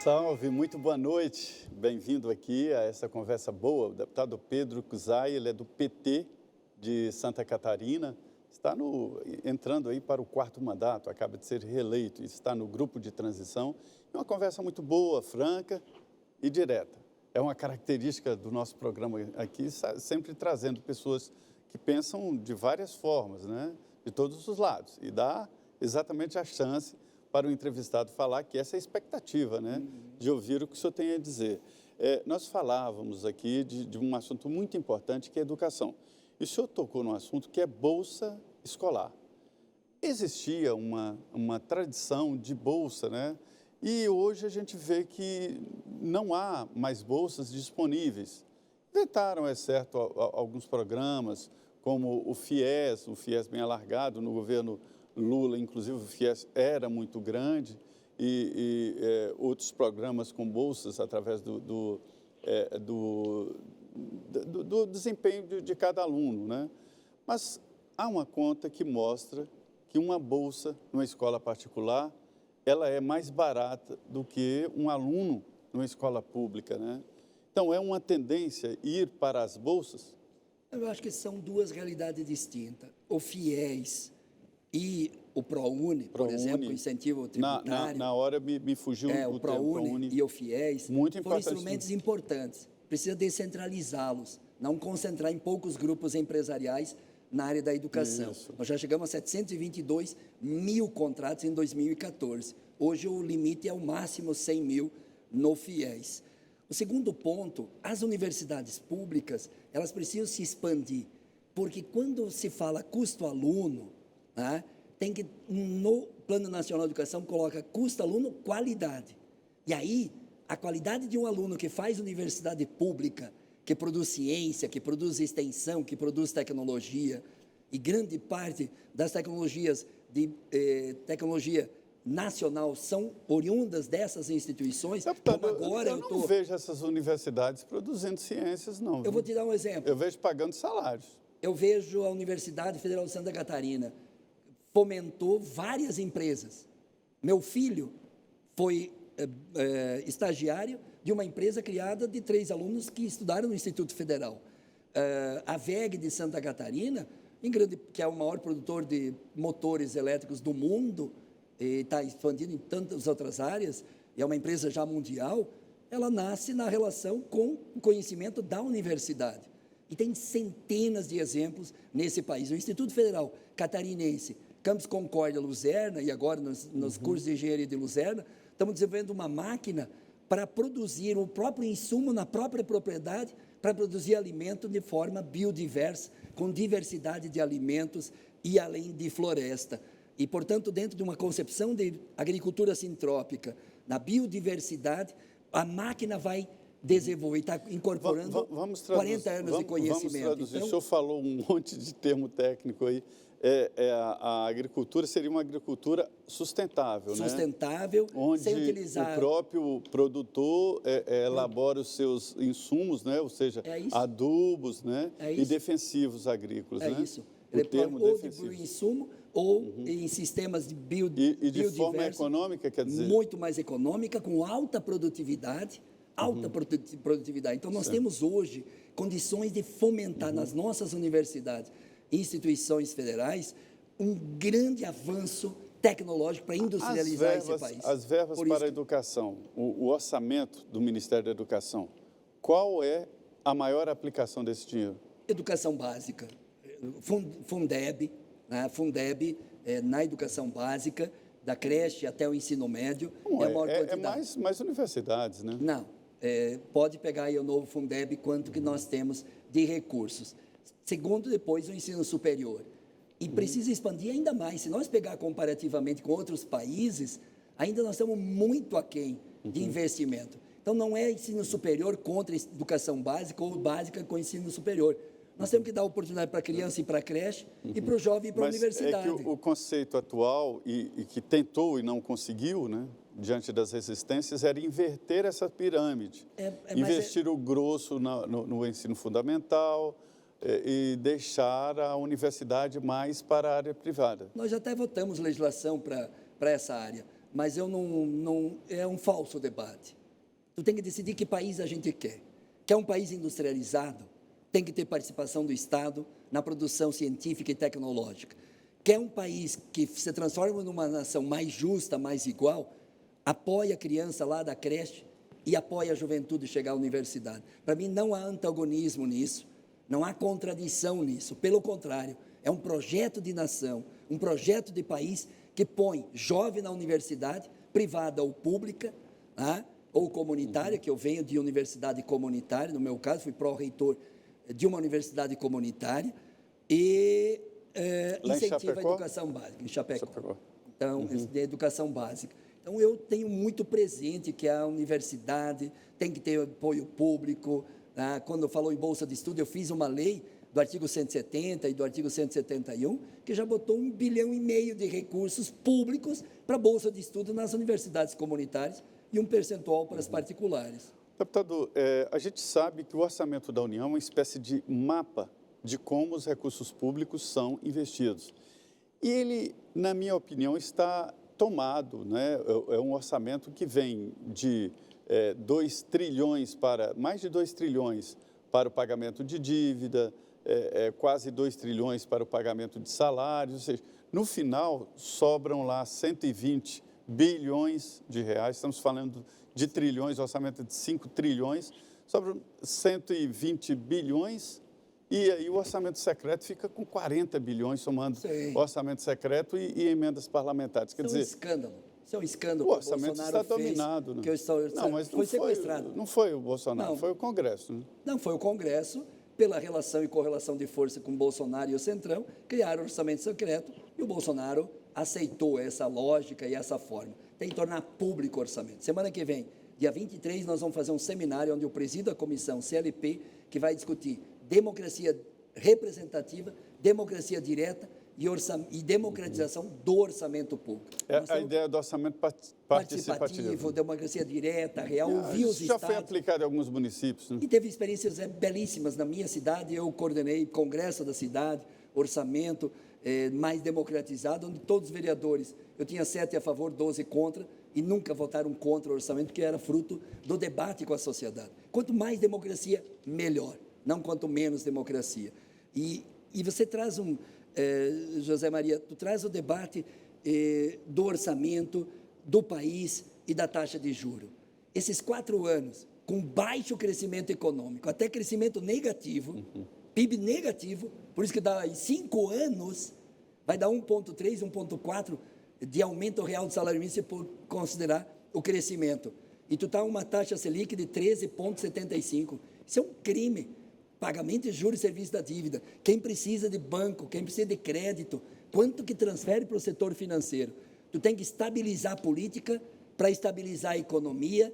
salve, muito boa noite. Bem-vindo aqui a essa conversa boa. O deputado Pedro Cusai, ele é do PT de Santa Catarina, está entrando aí para o 4º mandato, acaba de ser reeleito, está no grupo de transição. É uma conversa muito boa, franca e direta. É uma característica do nosso programa aqui, sempre trazendo pessoas que pensam de várias formas, né? De todos os lados, e dá exatamente a chance para o entrevistado falar, que essa é a expectativa, né, de ouvir o que o senhor tem a dizer. Nós falávamos aqui de um assunto muito importante, que é a educação. E o senhor tocou num assunto que é bolsa escolar. Existia uma tradição de bolsa, né? E hoje a gente vê que não há mais bolsas disponíveis. Inventaram, é certo, alguns programas, como o FIES bem alargado no governo Lula, inclusive o FIES era muito grande, e outros programas com bolsas através do desempenho de cada aluno, né? Mas há uma conta que mostra que uma bolsa numa escola particular, ela é mais barata do que um aluno numa escola pública, né? Então, é uma tendência ir para as bolsas? Eu acho que são duas realidades distintas. O FIES e o ProUni, por exemplo, o incentivo tributário. Na hora me fugiu o ProUni e o FIES foram instrumentos importantes. Precisa descentralizá-los, não concentrar em poucos grupos empresariais na área da educação. Isso. Nós já chegamos a 722 mil contratos em 2014. Hoje o limite é o máximo 100 mil no FIES. O segundo ponto, as universidades públicas, elas precisam se expandir, porque quando se fala custo-aluno, né, tem que, no Plano Nacional de Educação, coloca custo-aluno, qualidade. E aí, a qualidade de um aluno que faz universidade pública, que produz ciência, que produz extensão, que produz tecnologia, e grande parte das tecnologias tecnologia nacional são oriundas dessas instituições. Deputado, como agora eu não vejo essas universidades produzindo ciências, não. Eu vou te dar um exemplo. Eu vejo pagando salários. Eu vejo a Universidade Federal de Santa Catarina fomentou várias empresas. Meu filho foi estagiário de uma empresa criada de 3 alunos que estudaram no Instituto Federal. A WEG de Santa Catarina, que é o maior produtor de motores elétricos do mundo, e está expandindo em tantas outras áreas, e é uma empresa já mundial, ela nasce na relação com o conhecimento da universidade. E tem centenas de exemplos nesse país. O Instituto Federal Catarinense, Campus Concórdia, Luzerna, e agora nos cursos de engenharia de Luzerna, estamos desenvolvendo uma máquina para produzir o próprio insumo na própria propriedade, para produzir alimento de forma biodiversa, com diversidade de alimentos e além de floresta. E, portanto, dentro de uma concepção de agricultura sintrópica, na biodiversidade, a máquina vai desenvolver, está incorporando 40 anos de conhecimento. Vamos traduzir. Então, o senhor falou um monte de termo técnico aí. A agricultura seria uma agricultura sustentável, né? Sustentável, onde sem utilizar... o próprio produtor elabora os seus insumos, né? Ou seja, adubos, né? E defensivos agrícolas. É né? isso. Ele planta ou de insumo ou em sistemas de e de forma econômica, quer dizer? Muito mais econômica, com alta produtividade. Então, nós temos hoje condições de fomentar nas nossas universidades e instituições federais um grande avanço tecnológico para industrializar esse país. As verbas para a educação, o orçamento do Ministério da Educação, qual é a maior aplicação desse dinheiro? Educação básica, Fundeb, né? Fundeb na educação básica, da creche até o ensino médio, é a maior quantidade. Mais universidades, né? Não, pode pegar aí o novo Fundeb, quanto que nós temos de recursos. Segundo, depois, o ensino superior. E precisa expandir ainda mais. Se nós pegar comparativamente com outros países, ainda nós estamos muito aquém de investimento. Então, não é ensino superior contra a educação básica ou básica com ensino superior. Nós temos que dar oportunidade para a criança ir para a creche e para o jovem ir para a universidade. É que o conceito atual, e que tentou e não conseguiu, né, diante das resistências, era inverter essa pirâmide. Investir o grosso no ensino fundamental, e deixar a universidade mais para a área privada. Nós já até votamos legislação para essa área. mas é um falso debate. Tu tem que decidir que país a gente quer. Quer um país industrializado? Tem que ter participação do Estado na produção científica e tecnológica. Quer um país que se transforme numa nação mais justa, mais igual? Apoia a criança lá da creche e apoia a juventude chegar à universidade. Para mim, não há antagonismo nisso, não há contradição nisso. Pelo contrário, é um projeto de nação, um projeto de país que põe jovem na universidade, privada ou pública, ou comunitária, que eu venho de universidade comunitária, no meu caso, fui pró-reitor de uma universidade comunitária, e incentiva a educação básica, em Chapecó. Então, de educação básica. Então, eu tenho muito presente que a universidade tem que ter apoio público. Quando falou em Bolsa de Estudo, eu fiz uma lei do artigo 170 e do artigo 171, que já botou 1,5 bilhão de recursos públicos para Bolsa de Estudo nas universidades comunitárias e um percentual para as particulares. Deputado, a gente sabe que o orçamento da União é uma espécie de mapa de como os recursos públicos são investidos. E ele, na minha opinião, está tomado, né? É um orçamento que vem de 2 trilhões para mais de 2 trilhões para o pagamento de dívida, quase 2 trilhões para o pagamento de salários, ou seja, no final sobram lá 120 bilhões de reais, estamos falando de trilhões, orçamento de 5 trilhões, sobram 120 bilhões, e aí o orçamento secreto fica com 40 bilhões, somando o orçamento secreto e emendas parlamentares. Quer dizer, escândalo. Isso é um escândalo. O orçamento está dominado. Né? Não, mas foi sequestrado. Não foi o Bolsonaro, foi o Congresso. Né? Não, foi o Congresso, pela relação e correlação de força com o Bolsonaro e o Centrão, criaram o orçamento secreto e o Bolsonaro aceitou essa lógica e essa forma. Tem que tornar público o orçamento. Semana que vem, dia 23, nós vamos fazer um seminário onde eu presido a comissão CLP, que vai discutir democracia representativa, democracia direta e democratização do orçamento público. A ideia do orçamento participativo. Democracia direta, real, ouvir os estados. Já foi aplicado em alguns municípios. Né? E teve experiências belíssimas na minha cidade. Eu coordenei congresso da cidade, orçamento mais democratizado, onde todos os vereadores, eu tinha 7 a favor, 12 contra, e nunca votaram contra o orçamento, que era fruto do debate com a sociedade. Quanto mais democracia, melhor, não quanto menos democracia. E você traz José Maria, tu traz o debate do orçamento, do país e da taxa de juros. Esses 4 anos, com baixo crescimento econômico, até crescimento negativo, PIB negativo, por isso que em 5 anos vai dar 1,3, 1,4 de aumento real do salário mínimo, se por considerar o crescimento. E tu está uma taxa Selic de 13,75. Isso é um crime. Pagamento de juros e serviço da dívida. Quem precisa de banco, quem precisa de crédito, quanto que transfere para o setor financeiro? Tu tem que estabilizar a política para estabilizar a economia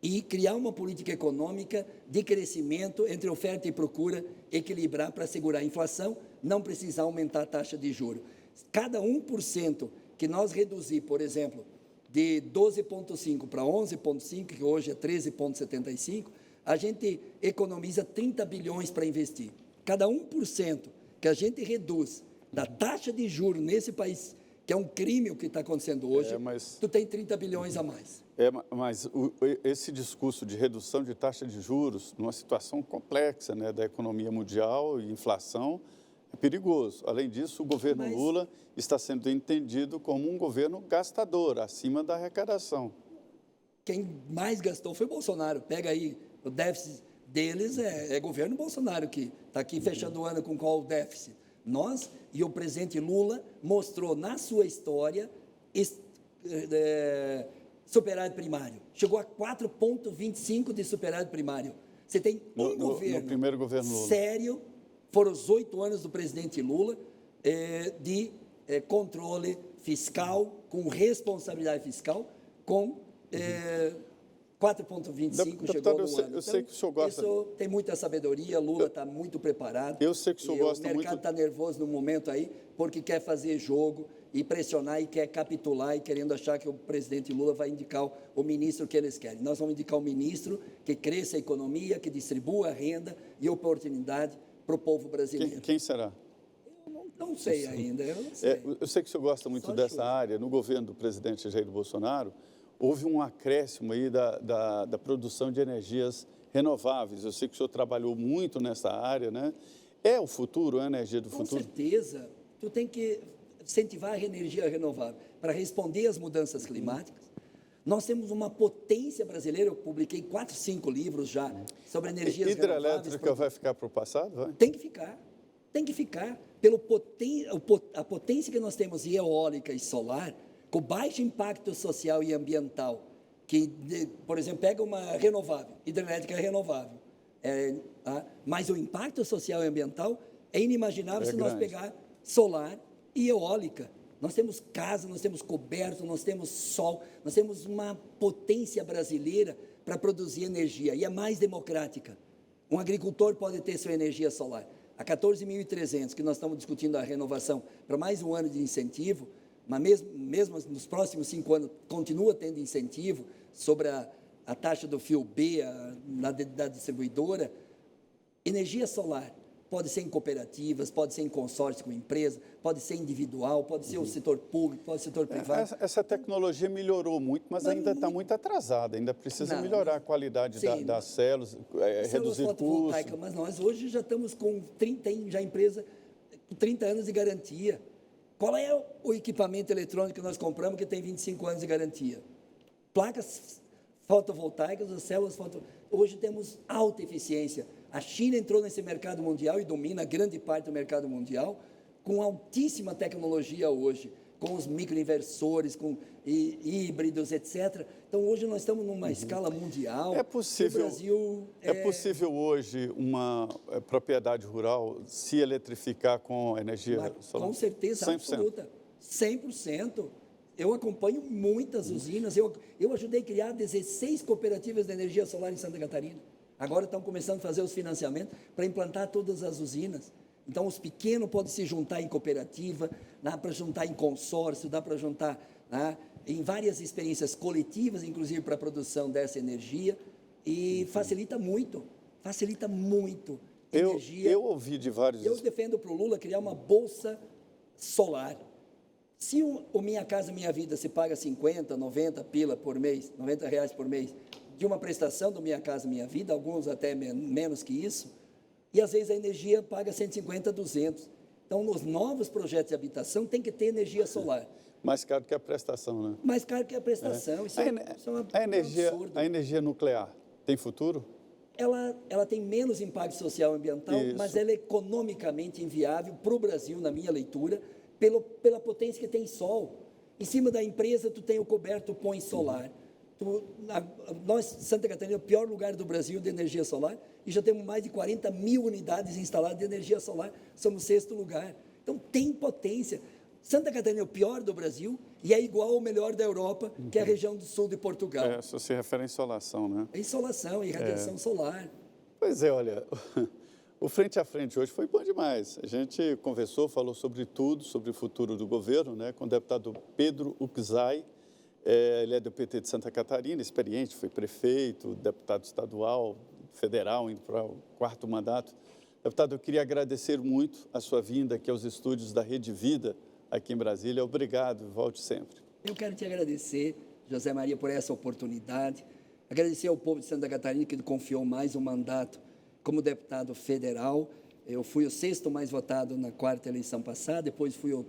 e criar uma política econômica de crescimento entre oferta e procura, equilibrar para segurar a inflação, não precisar aumentar a taxa de juros. Cada 1% que nós reduzir, por exemplo, de 12,5 para 11,5, que hoje é 13,75, a gente economiza 30 bilhões para investir. Cada 1% que a gente reduz da taxa de juros nesse país, que é um crime o que está acontecendo hoje, tu tem 30 bilhões a mais. Mas esse discurso de redução de taxa de juros, numa situação complexa, né, da economia mundial e inflação, é perigoso. Além disso, o governo Lula está sendo entendido como um governo gastador, acima da arrecadação. Quem mais gastou foi o Bolsonaro. Pega aí, o déficit deles é governo Bolsonaro, que está aqui fechando o ano com qual o déficit? Nós e o presidente Lula mostrou na sua história superávit primário. Chegou a 4,25 de superávit primário. Você tem governo no primeiro governo Lula. Sério, foram os 8 anos do presidente Lula de controle fiscal, com responsabilidade fiscal, com 4,25 chegou no ano. Eu sei que o senhor gosta. Isso tem muita sabedoria, Lula está muito preparado. Eu sei que o senhor gosta muito. O mercado está nervoso no momento aí, porque quer fazer jogo e pressionar e quer capitular e querendo achar que o presidente Lula vai indicar o ministro que eles querem. Nós vamos indicar um ministro que cresça a economia, que distribua a renda e oportunidade para o povo brasileiro. Quem será? Eu não Não sei ainda, eu não sei. Eu sei que o senhor gosta muito Só dessa chuva. área. No governo do presidente Jair Bolsonaro, houve um acréscimo aí da produção de energias renováveis. Eu sei que o senhor trabalhou muito nessa área, né? É o futuro, é a energia do Com futuro? certeza, tu tem que incentivar a energia renovável para responder às mudanças climáticas. Nós temos uma potência brasileira, eu publiquei 4, 5 livros já sobre energias renováveis. Hidrelétrica vai ficar para o passado? Vai? Tem que ficar. A potência que nós temos em eólica e solar, com baixo impacto social e ambiental, por exemplo, pega uma renovável, hidrelétrica é renovável, mas o impacto social e ambiental é inimaginável se nós pegar solar e eólica. Nós temos casa, nós temos coberto, nós temos sol, nós temos uma potência brasileira para produzir energia, e é mais democrática. Um agricultor pode ter sua energia solar. A 14.300, que nós estamos discutindo a renovação para mais um ano de incentivo, mas mesmo nos próximos 5 anos continua tendo incentivo sobre a taxa do fio B da distribuidora. Energia solar pode ser em cooperativas, pode ser em consórcio com empresa, pode ser individual, pode ser o setor público, pode ser o setor privado. Essa tecnologia melhorou muito, mas ainda está muito atrasada, ainda precisa melhorar a qualidade das células, reduzir custos. Mas nós hoje já estamos com 30, já empresa, 30 anos de garantia. Qual é o equipamento eletrônico que nós compramos que tem 25 anos de garantia? Placas fotovoltaicas, as células fotovoltaicas. Hoje temos alta eficiência. A China entrou nesse mercado mundial e domina grande parte do mercado mundial com altíssima tecnologia hoje, com os microinversores, com híbridos, etc. Então, hoje nós estamos numa escala mundial. É possível, o Brasil é possível hoje uma propriedade rural se eletrificar com energia solar? Com certeza 100%. absoluta. 100%. Eu acompanho muitas usinas. Eu ajudei a criar 16 cooperativas de energia solar em Santa Catarina. Agora estão começando a fazer os financiamentos para implantar todas as usinas. Então, os pequenos podem se juntar em cooperativa, dá para juntar em consórcio, dá para juntar em várias experiências coletivas, inclusive para a produção dessa energia, e facilita muito. Eu ouvi de vários... Eu defendo para o Lula criar uma bolsa solar. Se o Minha Casa Minha Vida se paga 50, 90 pila por mês, R$90 por mês, de uma prestação do Minha Casa Minha Vida, alguns até menos que isso, e às vezes a energia paga 150, 200. Então, nos novos projetos de habitação, tem que ter energia solar. Mais caro que a prestação, né? Mais caro que a prestação. Isso é um absurdo. A energia nuclear tem futuro? Ela tem menos impacto social e ambiental, mas ela é economicamente inviável para o Brasil, na minha leitura, pela potência que tem sol. Em cima da empresa, tu tem o coberto, põe solar. Nós, Santa Catarina, é o pior lugar do Brasil de energia solar, e já temos mais de 40 mil unidades instaladas de energia solar, somos o 6º lugar. Então, tem potência. Santa Catarina é o pior do Brasil e é igual ao melhor da Europa, que é a região do sul de Portugal. Isso se refere à insolação, né? Insolação e radiação solar. Pois é, olha, o Frente a Frente hoje foi bom demais. A gente conversou, falou sobre tudo, sobre o futuro do governo, né, com o deputado Pedro Ukzai. Ele é do PT de Santa Catarina, experiente, foi prefeito, deputado estadual, federal, indo para o 4º mandato. Deputado, eu queria agradecer muito a sua vinda aqui aos estúdios da Rede Vida, aqui em Brasília. Obrigado, volte sempre. Eu quero te agradecer, José Maria, por essa oportunidade. Agradecer ao povo de Santa Catarina que confiou mais um mandato como deputado federal. Eu fui o 6º mais votado na 4ª eleição passada, depois fui o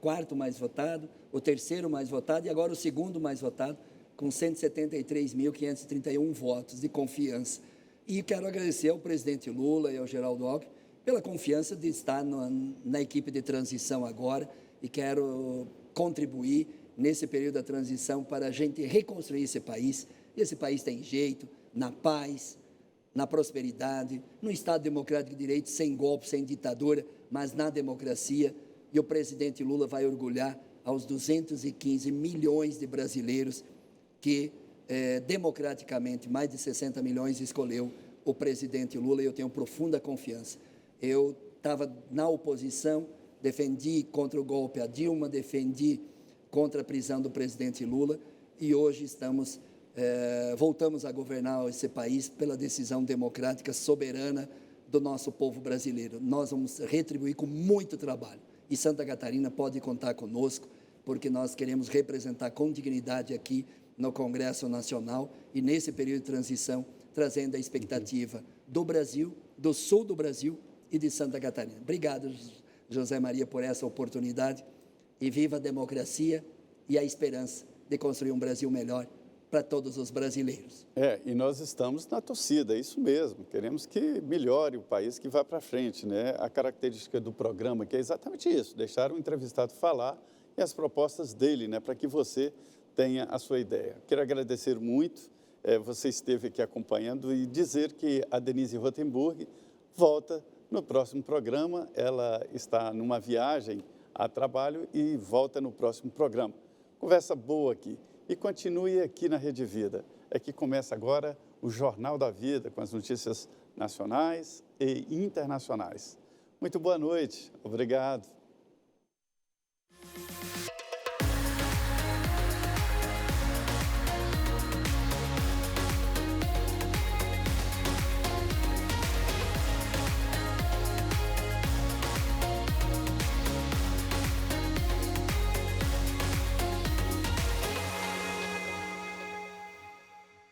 4º mais votado, o 3º mais votado e agora o 2º mais votado, com 173.531 votos de confiança. E quero agradecer ao presidente Lula e ao Geraldo Alckmin pela confiança de estar na equipe de transição agora, e quero contribuir nesse período da transição para a gente reconstruir esse país. E esse país tem jeito, na paz, na prosperidade, no Estado democrático de direito, sem golpe, sem ditadura, mas na democracia. E o presidente Lula vai orgulhar aos 215 milhões de brasileiros que, democraticamente, mais de 60 milhões escolheu o presidente Lula, e eu tenho profunda confiança. Eu estava na oposição, defendi contra o golpe a Dilma, defendi contra a prisão do presidente Lula, e hoje voltamos a governar esse país pela decisão democrática soberana do nosso povo brasileiro. Nós vamos retribuir com muito trabalho. E Santa Catarina pode contar conosco, porque nós queremos representar com dignidade aqui no Congresso Nacional e nesse período de transição, trazendo a expectativa do Brasil, do sul do Brasil e de Santa Catarina. Obrigado, José Maria, por essa oportunidade, e viva a democracia e a esperança de construir um Brasil melhor para todos os brasileiros. E nós estamos na torcida, é isso mesmo. Queremos que melhore o país, que vá para frente, né? A característica do programa, que é exatamente isso, deixar o entrevistado falar e as propostas dele, né? Para que você tenha a sua ideia. Quero agradecer muito, você esteve aqui acompanhando e dizer que a Denise Rotenburg volta no próximo programa. Ela está numa viagem a trabalho e volta no próximo programa. Conversa boa aqui. E continue aqui na Rede Vida. É que começa agora o Jornal da Vida, com as notícias nacionais e internacionais. Muito boa noite. Obrigado.